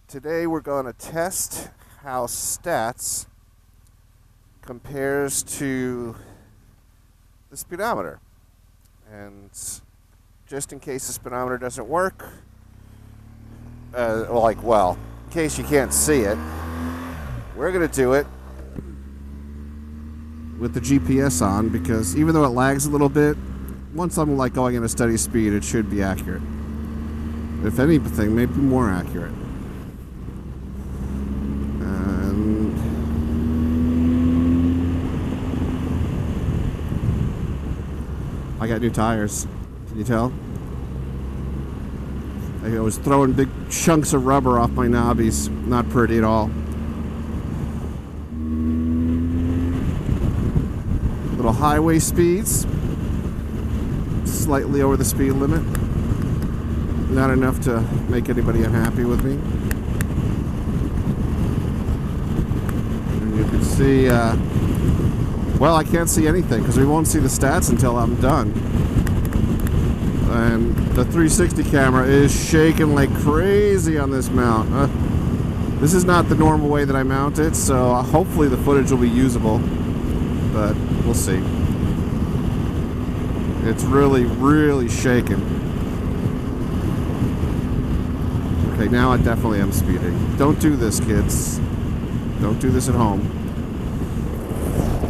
Today we're going to test how stats compares to the speedometer. And just in case the speedometer doesn't work, in case you can't see it, we're going to do it with the GPS on, because even though it lags a little bit, once I'm going at a steady speed, it should be accurate. If anything, maybe more accurate. And I got new tires. Can you tell? I was throwing big chunks of rubber off my knobbies. Not pretty at all. Little highway speeds. Slightly over the speed limit. Not enough to make anybody unhappy with me. And you can see, I can't see anything because we won't see the stats until I'm done. And the 360 camera is shaking like crazy on this mount. This is not the normal way that I mount it, so hopefully the footage will be usable, but we'll see. It's really, really shaking. Okay, now I definitely am speeding. Don't do this, kids. Don't do this at home.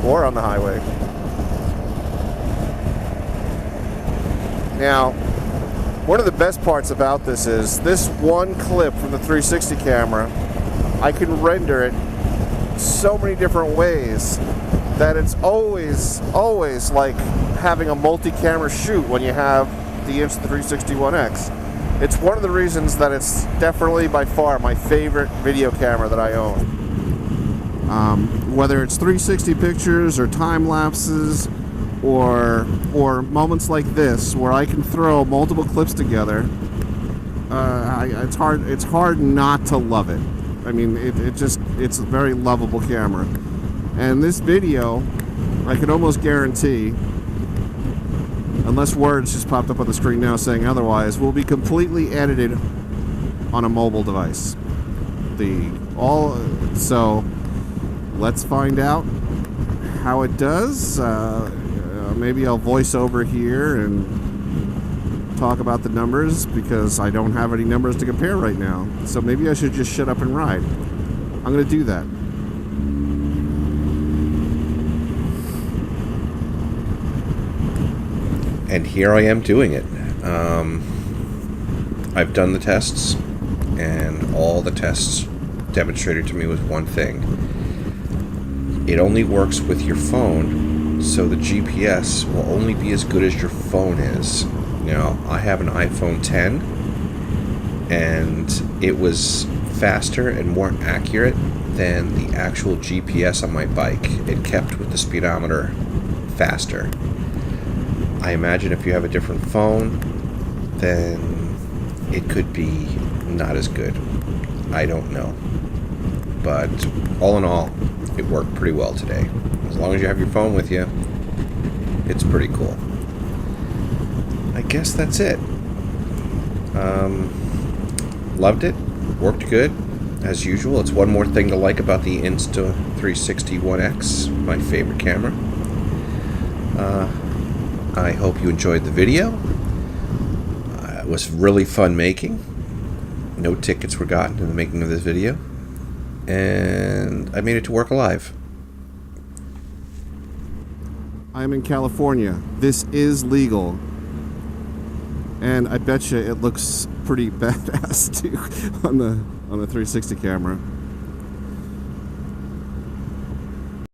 Or on the highway. Now, one of the best parts about this is this one clip from the 360 camera, I can render it so many different ways that it's always like having a multi-camera shoot when you have the Insta360 One X. It's one of the reasons that it's definitely by far my favorite video camera that I own. Whether it's 360 pictures or time lapses or moments like this where I can throw multiple clips together, it's hard not to love it. I mean, it's a very lovable camera. And this video, I can almost guarantee, unless words just popped up on the screen now saying otherwise, will be completely edited on a mobile device. So let's find out how it does. Maybe I'll voice over here and talk about the numbers because I don't have any numbers to compare right now. So maybe I should just shut up and ride. I'm going to do that. And here I am doing it. I've done the tests, and all the tests demonstrated to me with one thing. It only works with your phone, so the GPS will only be as good as your phone is. Now, I have an iPhone 10, and it was faster and more accurate than the actual GPS on my bike. It kept with the speedometer faster. I imagine if you have a different phone, then it could be not as good. I don't know. But all in all, it worked pretty well today. As long as you have your phone with you, it's pretty cool. I guess that's it. Loved it. Worked good, as usual. It's one more thing to like about the Insta360 One X, my favorite camera. I hope you enjoyed the video. It was really fun making. No tickets were gotten in the making of this video. And I made it to work alive. I'm in California. This is legal. And I bet you it looks pretty badass too on the 360 camera.